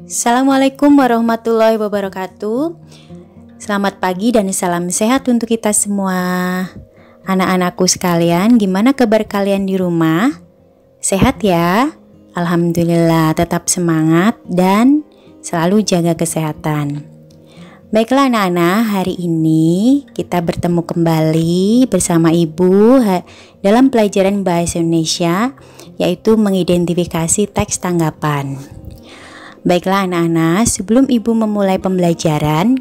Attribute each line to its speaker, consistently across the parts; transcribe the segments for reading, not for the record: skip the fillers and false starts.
Speaker 1: Assalamualaikum warahmatullahi wabarakatuh. Selamat pagi dan salam sehat untuk kita semua. Anak-anakku sekalian, gimana kabar kalian di rumah? Sehat ya? Alhamdulillah, tetap semangat dan selalu jaga kesehatan. Baiklah anak-anak, hari ini kita bertemu kembali bersama Ibu dalam pelajaran Bahasa Indonesia, yaitu mengidentifikasi teks tanggapan. Baiklah anak-anak, sebelum Ibu memulai pembelajaran,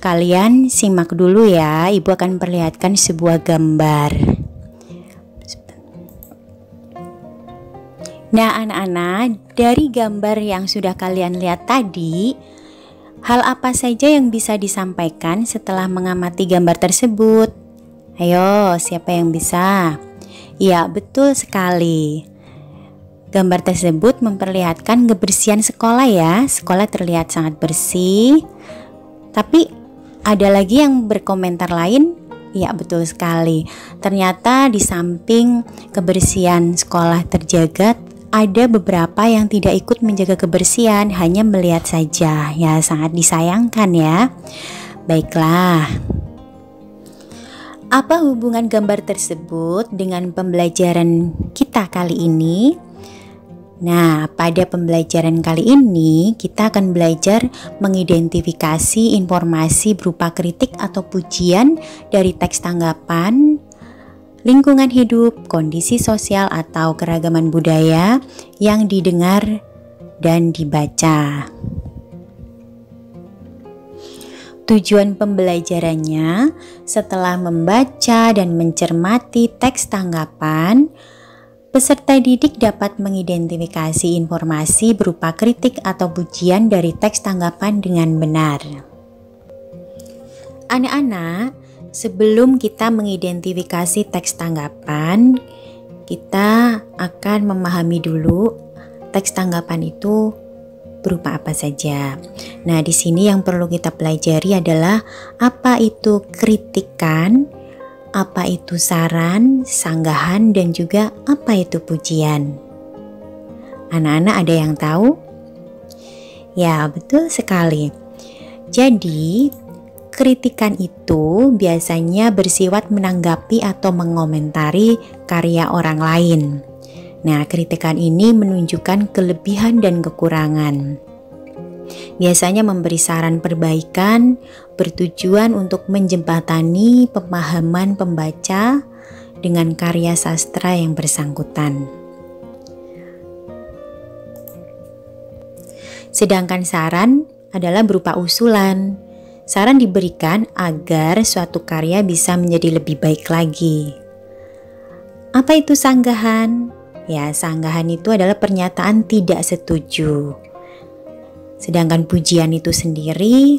Speaker 1: kalian simak dulu ya. Ibu akan perlihatkan sebuah gambar. Nah anak-anak, dari gambar yang sudah kalian lihat tadi, hal apa saja yang bisa disampaikan setelah mengamati gambar tersebut? Ayo, siapa yang bisa? Ya, betul sekali. Gambar tersebut memperlihatkan kebersihan sekolah ya. Sekolah terlihat sangat bersih. Tapi ada lagi yang berkomentar lain. Ya, betul sekali. Ternyata di samping kebersihan sekolah terjaga, ada beberapa yang tidak ikut menjaga kebersihan, hanya melihat saja. Ya, sangat disayangkan ya. Baiklah. Apa hubungan gambar tersebut dengan pembelajaran kita kali ini? Nah, pada pembelajaran kali ini kita akan belajar mengidentifikasi informasi berupa kritik atau pujian dari teks tanggapan, lingkungan hidup, kondisi sosial atau keragaman budaya yang didengar dan dibaca. Tujuan pembelajarannya, setelah membaca dan mencermati teks tanggapan, peserta didik dapat mengidentifikasi informasi berupa kritik atau pujian dari teks tanggapan dengan benar. Anak-anak, sebelum kita mengidentifikasi teks tanggapan, kita akan memahami dulu teks tanggapan itu berupa apa saja. Nah, di sini yang perlu kita pelajari adalah apa itu kritikan, apa itu saran, sanggahan, dan juga apa itu pujian. Anak-anak ada yang tahu? Ya, betul sekali. Jadi, kritikan itu biasanya bersifat menanggapi atau mengomentari karya orang lain. Nah, kritikan ini menunjukkan kelebihan dan kekurangan. Biasanya memberi saran perbaikan, bertujuan untuk menjembatani pemahaman pembaca dengan karya sastra yang bersangkutan. Sedangkan saran adalah berupa usulan. Saran diberikan agar suatu karya bisa menjadi lebih baik lagi. Apa itu sanggahan? Ya, sanggahan itu adalah pernyataan tidak setuju. Sedangkan pujian itu sendiri,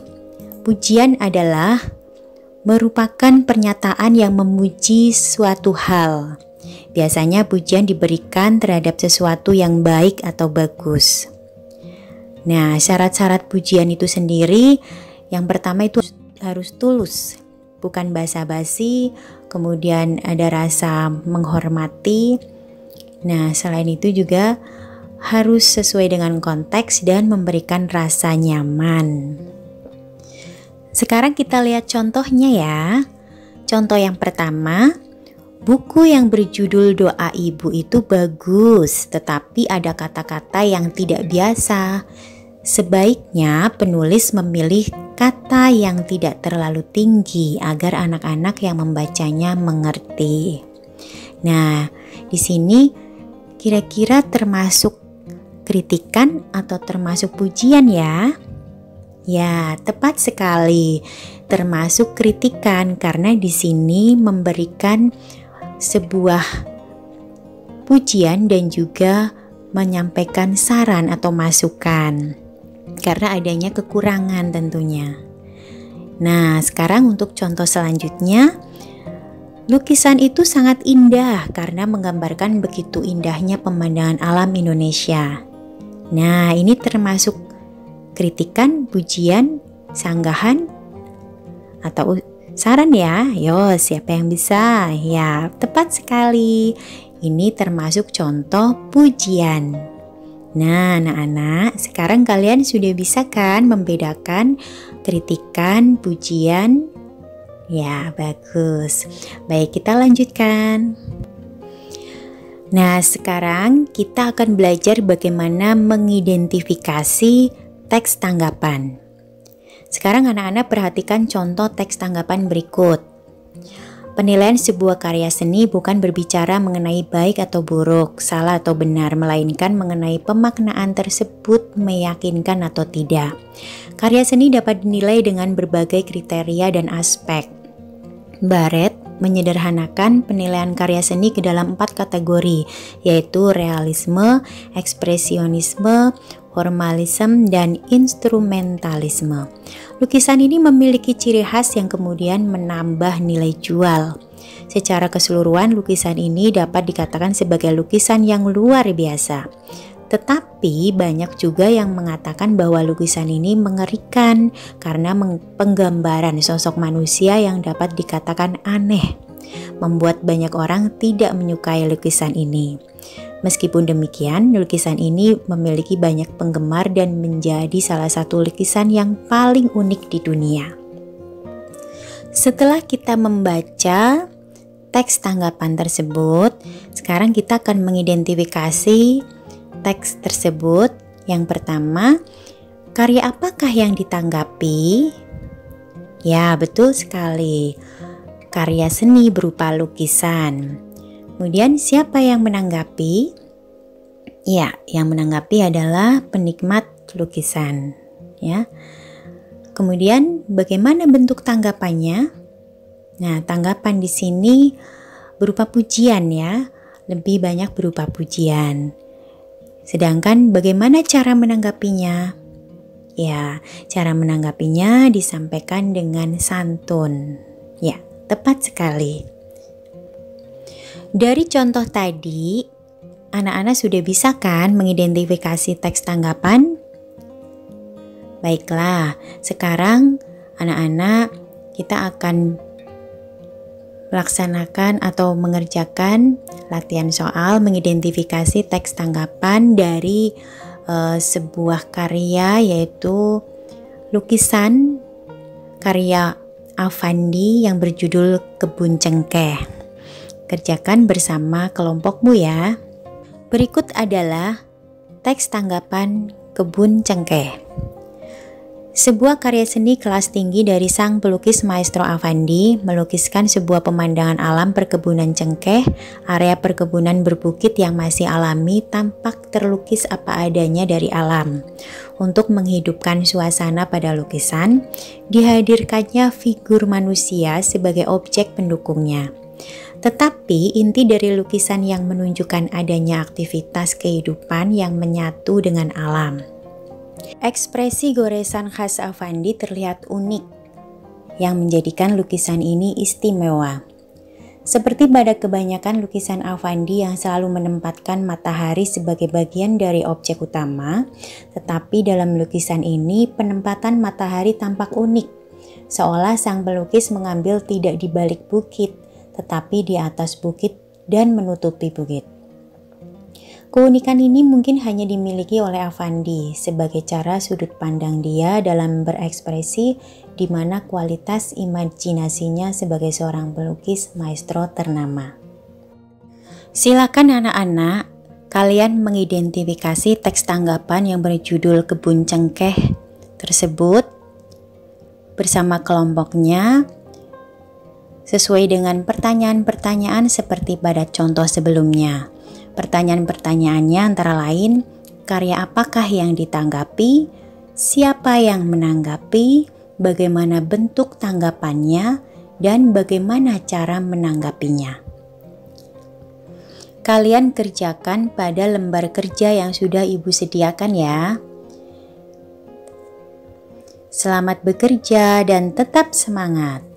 Speaker 1: pujian adalah merupakan pernyataan yang memuji suatu hal. Biasanya pujian diberikan terhadap sesuatu yang baik atau bagus. Nah, syarat-syarat pujian itu sendiri, yang pertama itu harus tulus, bukan basa-basi, kemudian ada rasa menghormati. Nah, selain itu juga harus sesuai dengan konteks dan memberikan rasa nyaman. Sekarang kita lihat contohnya ya. Contoh yang pertama, buku yang berjudul Doa Ibu itu bagus, tetapi ada kata-kata yang tidak biasa. Sebaiknya penulis memilih kata yang tidak terlalu tinggi agar anak-anak yang membacanya mengerti. Nah, di sini kira-kira termasuk kritikan atau termasuk pujian ya? Ya, tepat sekali. Termasuk kritikan karena di sini memberikan sebuah pujian dan juga menyampaikan saran atau masukan karena adanya kekurangan tentunya. Nah, sekarang untuk contoh selanjutnya, lukisan itu sangat indah karena menggambarkan begitu indahnya pemandangan alam Indonesia. Nah, ini termasuk kritikan, pujian, sanggahan, atau saran ya? Yo, siapa yang bisa? Ya, tepat sekali. Ini termasuk contoh pujian. Nah, anak-anak, sekarang kalian sudah bisa kan membedakan kritikan, pujian? Ya, bagus. Baik, kita lanjutkan. Nah, sekarang kita akan belajar bagaimana mengidentifikasi teks tanggapan. Sekarang anak-anak perhatikan contoh teks tanggapan berikut. Penilaian sebuah karya seni bukan berbicara mengenai baik atau buruk, salah atau benar, melainkan mengenai pemaknaan tersebut meyakinkan atau tidak. Karya seni dapat dinilai dengan berbagai kriteria dan aspek. Barrett menyederhanakan penilaian karya seni ke dalam 4 kategori, yaitu realisme, ekspresionisme, formalisme, dan instrumentalisme. Lukisan ini memiliki ciri khas yang kemudian menambah nilai jual. Secara keseluruhan, lukisan ini dapat dikatakan sebagai lukisan yang luar biasa. Tetapi banyak juga yang mengatakan bahwa lukisan ini mengerikan karena penggambaran sosok manusia yang dapat dikatakan aneh, membuat banyak orang tidak menyukai lukisan ini. Meskipun demikian, lukisan ini memiliki banyak penggemar dan menjadi salah satu lukisan yang paling unik di dunia. Setelah kita membaca teks tanggapan tersebut, sekarang kita akan mengidentifikasi teks tersebut. Yang pertama, karya apakah yang ditanggapi? Ya, betul sekali. Karya seni berupa lukisan. Kemudian siapa yang menanggapi? Ya, yang menanggapi adalah penikmat lukisan, ya. Kemudian bagaimana bentuk tanggapannya? Nah, tanggapan di sini berupa pujian ya, lebih banyak berupa pujian. Sedangkan bagaimana cara menanggapinya? Ya, cara menanggapinya disampaikan dengan santun. Ya, tepat sekali. Dari contoh tadi, anak-anak sudah bisa kan mengidentifikasi teks tanggapan? Baiklah, sekarang anak-anak kita akan melaksanakan atau mengerjakan latihan soal mengidentifikasi teks tanggapan dari sebuah karya, yaitu lukisan karya Affandi yang berjudul Kebun Cengkeh. Kerjakan bersama kelompokmu ya. Berikut adalah teks tanggapan Kebun Cengkeh. Sebuah karya seni kelas tinggi dari sang pelukis Maestro Affandi melukiskan sebuah pemandangan alam perkebunan cengkeh. Area perkebunan berbukit yang masih alami tampak terlukis apa adanya dari alam. Untuk menghidupkan suasana pada lukisan, dihadirkannya figur manusia sebagai objek pendukungnya. Tetapi inti dari lukisan yang menunjukkan adanya aktivitas kehidupan yang menyatu dengan alam. Ekspresi goresan khas Affandi terlihat unik, yang menjadikan lukisan ini istimewa. Seperti pada kebanyakan lukisan Affandi yang selalu menempatkan matahari sebagai bagian dari objek utama, tetapi dalam lukisan ini penempatan matahari tampak unik, seolah sang pelukis mengambil tidak di balik bukit, tetapi di atas bukit dan menutupi bukit. Keunikan ini mungkin hanya dimiliki oleh Affandi sebagai cara sudut pandang dia dalam berekspresi, di mana kualitas imajinasinya sebagai seorang pelukis maestro ternama. Silakan anak-anak, kalian mengidentifikasi teks tanggapan yang berjudul Kebun Cengkeh tersebut bersama kelompoknya, sesuai dengan pertanyaan-pertanyaan seperti pada contoh sebelumnya. Pertanyaan-pertanyaannya antara lain, karya apakah yang ditanggapi, siapa yang menanggapi, bagaimana bentuk tanggapannya, dan bagaimana cara menanggapinya. Kalian kerjakan pada lembar kerja yang sudah Ibu sediakan ya. Selamat bekerja dan tetap semangat.